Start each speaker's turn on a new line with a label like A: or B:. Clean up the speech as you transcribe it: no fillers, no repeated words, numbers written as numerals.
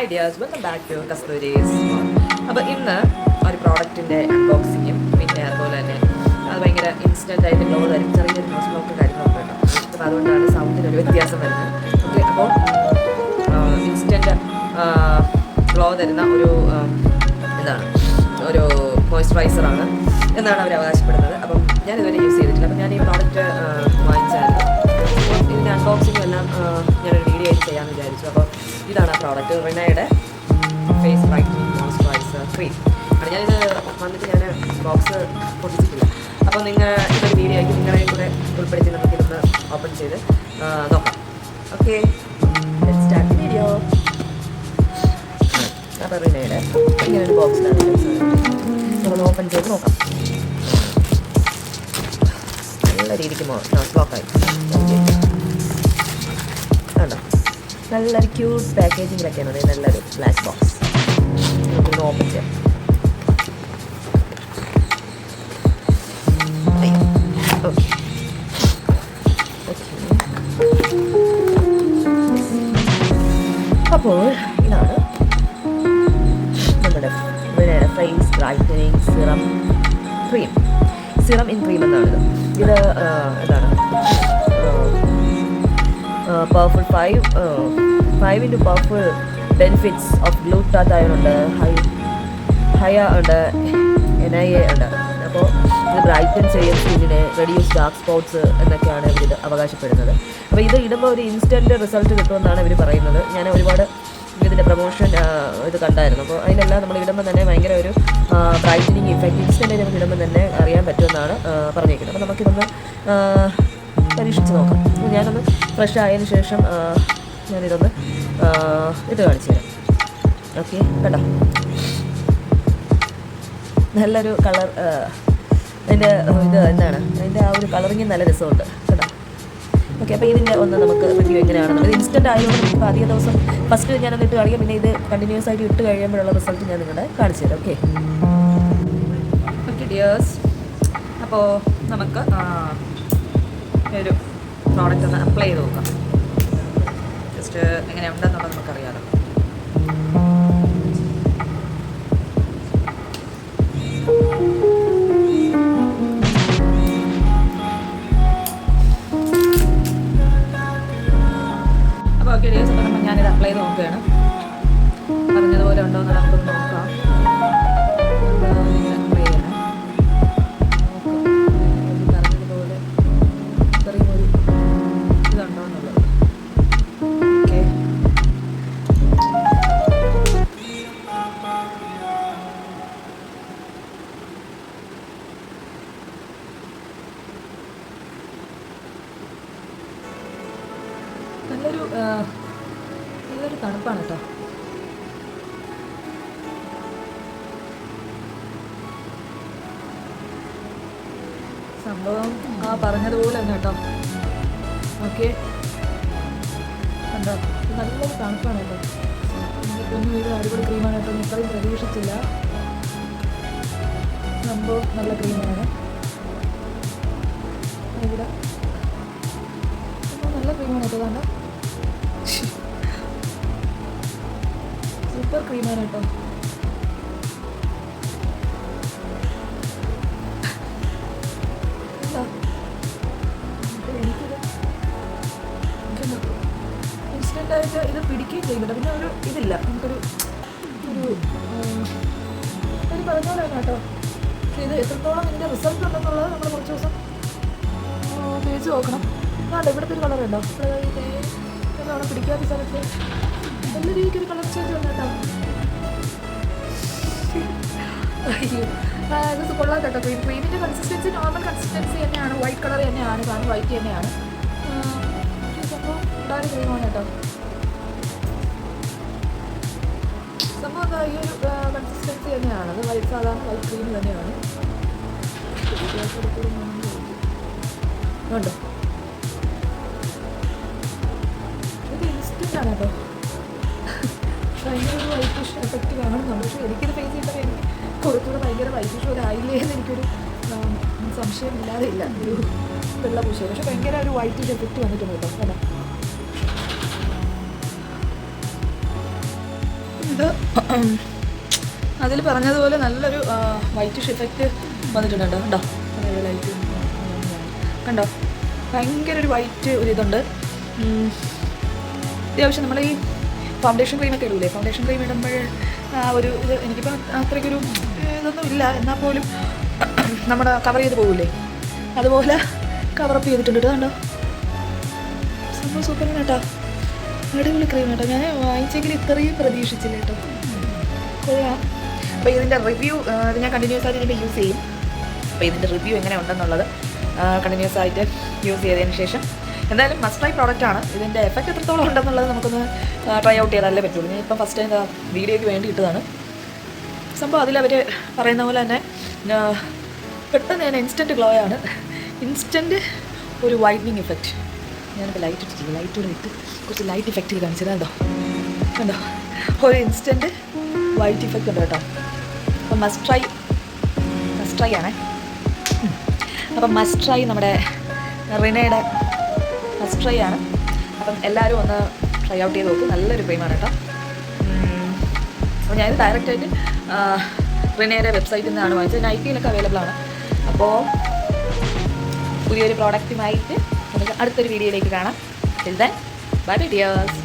A: Ideas welcome back to Kasturi's. അപ്പോൾ ഇന്ന് ഒരു പ്രോഡക്റ്റിൻ്റെ അൺബോക്സിങ്ങും പിന്നെ അതുപോലെ തന്നെ അത് ഭയങ്കര ഇൻസ്റ്റൻ്റ് ആയിട്ട് ഗ്ലോ തരും ചെറിയൊരു ന്യൂസ് ബ്ലോക്കും കാര്യങ്ങളൊക്കെ കേട്ടോ. അപ്പോൾ അതുകൊണ്ടാണ് സൗണ്ടിനൊരു വ്യത്യാസം വരുന്നത്. ഓക്കെ, അപ്പോൾ ഇൻസ്റ്റൻ്റ് ഗ്ലോ തരുന്ന ഒരു എന്താണ് ഒരു മോയ്സ്ചറൈസറാണ് എന്നാണ് അവർ അവകാശപ്പെടുന്നത്. അപ്പം ഞാനിതുവരെ യൂസ് ചെയ്തിട്ടില്ല. അപ്പം ഞാൻ ഈ പ്രോഡക്റ്റ് വാങ്ങിച്ചായിരുന്നു. ഇതിൻ്റെ അൺബോക്സിങ്ങും എല്ലാം ഞാനൊരു വീഡിയോ ആയിട്ട് ചെയ്യാമെന്ന് വിചാരിച്ചു. അപ്പോൾ ഇതാണ് ആ പ്രോഡക്റ്റ്, റിനയുടെ ഫേസ് ബ്രൈറ്റനിങ് മോയ്സ്ചറൈസർ ക്രീം ആണ്. ഞാനിത് വന്നിട്ട് ഞാൻ ബോക്സ് പൊട്ടിച്ചിട്ടില്ല. അപ്പോൾ നിങ്ങൾ ഇതൊരു വീഡിയോ ആയിട്ട് നിങ്ങളെ കൂടെ ഉൾപ്പെടുത്തി നമുക്കിതൊന്ന് ഓപ്പൺ ചെയ്ത് നോക്കാം. Okay, let's start video. അപ്പോൾ റിനയുടെ ഇങ്ങനെ ഒരു ബോക്സിലാണ് നമ്മൾ ഓപ്പൺ ചെയ്ത് നോക്കാം. നല്ല രീതിക്ക് ബ്ലോക്കായി കണ്ടോ, നല്ലൊരു ക്യൂട്ട് പാക്കേജിങ്ങിലൊക്കെയാണ്. അത് നല്ലൊരു ബ്ലാക്ക് ബോക്സ് നമുക്കൊന്ന് ഓപ്പൺ ചെയ്യാം. ഓക്കെ, അപ്പോൾ ഇതാണ് നമ്മുടെ face brightening serum in cream എന്നാണിത്. ഇത് എന്താണ് powerful 5 into powerful benefits of glutathione ഉണ്ട്, ഹയ ഉണ്ട്, NIA ഉണ്ട്. അപ്പോൾ ഇത് ബ്രൈറ്റൻ ചെയ്യും സ്കിന്നിനെ, റെഡ്യൂസ് ഡാർക്ക് സ്പോട്ട്സ് എന്നൊക്കെയാണ് ഇവരിത് അവകാശപ്പെടുന്നത്. അപ്പോൾ ഇത് ഇടുമ്പോൾ ഒരു ഇൻസ്റ്റൻറ്റ് റിസൾട്ട് കിട്ടുമെന്നാണ് ഇവർ പറയുന്നത്. ഞാൻ ഒരുപാട് ഇതിൻ്റെ പ്രൊമോഷൻ ഇത് കണ്ടായിരുന്നു. അപ്പോൾ അതിലെല്ലാം നമ്മൾ ഇടുമ്പോൾ തന്നെ ഭയങ്കര ഒരു ബ്രൈറ്റനിങ് ഇഫക്റ്റ് ഇൻസ്റ്റൻ്റ് നമുക്ക് ഇടുമ്പോൾ തന്നെ അറിയാൻ പറ്റുമെന്നാണ് പറഞ്ഞിരിക്കുന്നത്. അപ്പോൾ നമുക്കിതൊന്ന് പരീക്ഷിച്ച് നോക്കാം. ഞാനൊന്ന് ഫ്രഷ് ആയതിനു ശേഷം ഞാനിതൊന്ന് ഇത് കാണിച്ചു തരാം. ഓക്കെ, കേട്ടോ, നല്ലൊരു കളർ. അതിൻ്റെ ഇത് എന്താണ്, അതിൻ്റെ ആ ഒരു കളറിങ് നല്ല രസമുണ്ട് കേട്ടോ. ഓക്കെ, അപ്പോൾ ഇതിൻ്റെ ഒന്ന് നമുക്ക് റിവ്യൂ എങ്ങനെയാണെന്ന്. ഇത് ഇൻസ്റ്റൻ്റ് ആയതുകൊണ്ട് നമുക്ക് അധിക ദിവസം ഫസ്റ്റ് ഞാനൊന്ന് ഇട്ട് കാണിക്കാം, പിന്നെ ഇത് കണ്ടിന്യൂസ് ആയിട്ട് ഇട്ട് കഴിയുമ്പോഴുള്ള റിസൾട്ട് ഞാൻ നിങ്ങളുടെ കാണിച്ചു തരാം. ഓക്കെ ഡിയേഴ്സ്, അപ്പോൾ നമുക്ക് ഒരു പ്രോഡക്റ്റ് ഒന്ന് അപ്ലൈ ചെയ്ത് നോക്കാം. ജസ്റ്റ് എങ്ങനെ ഉണ്ടെന്നുള്ളത് നമുക്കറിയാമല്ലോ. അപ്പോൾ ഓക്കെ ഡിയേഴ്സ്, അപ്പോൾ നമ്മൾ ഞാനിത് അപ്ലൈ ചെയ്ത് നോക്കുകയാണ്. പറഞ്ഞതുപോലെ ഉണ്ടോ എന്ന് നമുക്കൊന്ന് നോക്കാം. അപ്ലൈ ചെയ്യണം. പറഞ്ഞതുപോലെ ഇത്രയും ഒരു ഇതുണ്ടോ എന്നുള്ളത്. ഓക്കെ, നല്ലൊരു തണുപ്പാണ് കേട്ടോ. സംഭവം പറഞ്ഞതുപോലെ തന്നെ കേട്ടോ. ഓക്കെ, കണ്ടോ, നല്ലൊരു തണുപ്പാണ് കേട്ടോ. എനിക്കൊന്നും ഇത് അടിപൊളി ക്രീമാണ് കേട്ടോ. ഇത്രയും പ്രതീക്ഷിച്ചില്ല. സംഭവം നല്ല ക്രീമാണ്. ഇവിടെ നല്ല ക്രീമാണ് കേട്ടോ. കണ്ടോ, സൂപ്പർ ക്രീമാണ് കേട്ടോ. ഇൻസ്റ്റൻ്റായിട്ട് ഇത് പിടിക്കുകയും ചെയ്യുന്നുണ്ട്. പിന്നെ ഒരു ഇതില്ല, നമുക്കൊരു പറഞ്ഞ പോലെ തന്നെ കേട്ടോ. പക്ഷേ ഇത് എത്രത്തോളം ഇതിൻ്റെ റിസൾട്ട് ഉണ്ടെന്നുള്ളത് നമ്മൾ കുറച്ച് ദിവസം തേച്ച് നോക്കണം. അതാണ്ട് ഇവിടുത്തെ ഒരു കളർ ഉണ്ടോ, എന്താണ് പിടിക്കാത്ത സ്ഥലത്ത് നല്ല രീതിക്കൊരു കളർ ചേഞ്ച് വന്നു കേട്ടോ. അയ്യോ, ഇത് കൊള്ളാം കേട്ടോ. ക്രീമിൻ്റെ കൺസിസ്റ്റൻസി നോർമൽ കൺസിസ്റ്റൻസി തന്നെയാണ്, വൈറ്റ് കളർ തന്നെയാണ്, കാരണം വൈറ്റ് തന്നെയാണ്. സംഭവം ഉണ്ടായ ക്രീമാണ് കേട്ടോ. സംഭവം ഈ ഒരു കൺസിസ്റ്റൻസി തന്നെയാണ്. അത് സാധാരണ വൈറ്റ് ക്രീം തന്നെയാണ്. ഉണ്ടോ, ഇത് ഇൻസ്റ്റൻ്റ് ആണ് കേട്ടോ. ഭയങ്കര ഒരു വൈറ്റിഷ് എഫക്റ്റ് കാണുന്നുണ്ട്. പക്ഷേ എനിക്കിത് ഫേസ് ചെയ്യുമ്പോൾ എനിക്ക് കുറച്ചുകൂടെ ഭയങ്കര വൈറ്റിഷ് പോലെ ആയില്ലേ എന്ന് എനിക്കൊരു സംശയമില്ലാതെ ഇല്ല. ഒരു വെള്ള പൂശിയത്, പക്ഷേ ഭയങ്കര ഒരു വൈറ്റിഷ് എഫക്റ്റ് വന്നിട്ടുണ്ട് കേട്ടോ. അല്ല
B: ഇത് അതിൽ പറഞ്ഞതുപോലെ നല്ലൊരു വൈറ്റിഷ് എഫക്റ്റ് വന്നിട്ടുണ്ട് കണ്ടോ ലൈറ്റ് കണ്ടോ ഭയങ്കര ഒരു വൈറ്റ് ഒരു ഇതുണ്ട്. അത്യാവശ്യം നമ്മൾ ഈ ഫൗണ്ടേഷൻ ക്രീമൊക്കെ ഇടൂലേ, ഫൗണ്ടേഷൻ ക്രീം ഇടുമ്പോൾ ഒരു ഇത് എനിക്കിപ്പോൾ അത്രയ്ക്കൊരു ഇതൊന്നും ഇല്ല, എന്നാൽ പോലും നമ്മുടെ കവർ ചെയ്ത് പോകില്ലേ അതുപോലെ കവറപ്പ് ചെയ്തിട്ടുണ്ട് കണ്ടോ. സംഭവം സൂപ്പറാണ് കേട്ടോ, അടിപൊളി ക്രീം കേട്ടോ. ഞാൻ വാങ്ങിച്ചെങ്കിൽ ഇത്രയും പ്രതീക്ഷിച്ചില്ല കേട്ടോ, കൊള്ളാം. അപ്പോൾ ഇതിൻ്റെ റിവ്യൂ ഇത് ഞാൻ കണ്ടിന്യൂസ് ആയിട്ട് ഇതിൻ്റെ യൂസ് ചെയ്യും. അപ്പോൾ ഇതിൻ്റെ റിവ്യൂ എങ്ങനെ ഉണ്ടെന്നുള്ളത് കണ്ടിന്യൂസ് ആയിട്ട് യൂസ് ചെയ്തതിന് ശേഷം എന്തായാലും മസ്റ്റ് ട്രൈ പ്രോഡക്റ്റാണ്. ഇതിൻ്റെ എഫക്റ്റ് എത്രത്തോളം ഉണ്ടെന്നുള്ളത് നമുക്കൊന്ന് ട്രൈ ഔട്ട് ചെയ്താലേ പറ്റുള്ളൂ. ഞാൻ ഇപ്പം ഫസ്റ്റ് ടൈം വീഡിയോയ്ക്ക് വേണ്ടി ഇട്ടതാണ് സംഭവം. അതിലവർ പറയുന്ന പോലെ തന്നെ പെട്ടെന്ന് തന്നെ ഇൻസ്റ്റൻറ്റ് ഗ്ലോ ആണ്, ഇൻസ്റ്റൻറ്റ് ഒരു വൈറ്റനിങ് ഇഫക്റ്റ്. ഞാനിപ്പോൾ ലൈറ്റ് ഇട്ടിട്ടില്ല, ലൈറ്റോടെ ഇട്ട് കുറച്ച് ലൈറ്റ് ഇഫക്റ്റ് കാണിച്ചത് കണ്ടോ കണ്ടോ, ഒരു ഇൻസ്റ്റൻറ്റ് വൈറ്റ് ഇഫക്റ്റ് ഉണ്ട് കേട്ടോ. അപ്പം മസ്റ്റ് ട്രൈ ആണേ. അപ്പം മസ്റ്റ് ട്രൈ നമ്മുടെ റിനയുടെ മസ്റ്റ് ട്രൈ ആണ്. അപ്പം എല്ലാവരും ഒന്ന് ട്രൈ ഔട്ട് ചെയ്ത് നോക്കും, നല്ലൊരു ക്രീമാണ് കേട്ടോ. അപ്പോൾ ഞാനിത് ഡയറക്റ്റായിട്ട് റിനയുടെ വെബ്സൈറ്റിൽ നിന്നാണ് വാങ്ങിച്ചത്, നൈക്കിയിലൊക്കെ അവൈലബിൾ ആണ്. അപ്പോൾ പുതിയൊരു പ്രോഡക്റ്റുമായിട്ട് നമുക്ക് അടുത്തൊരു വീഡിയോയിലേക്ക് കാണാം. Till then bye bye dears.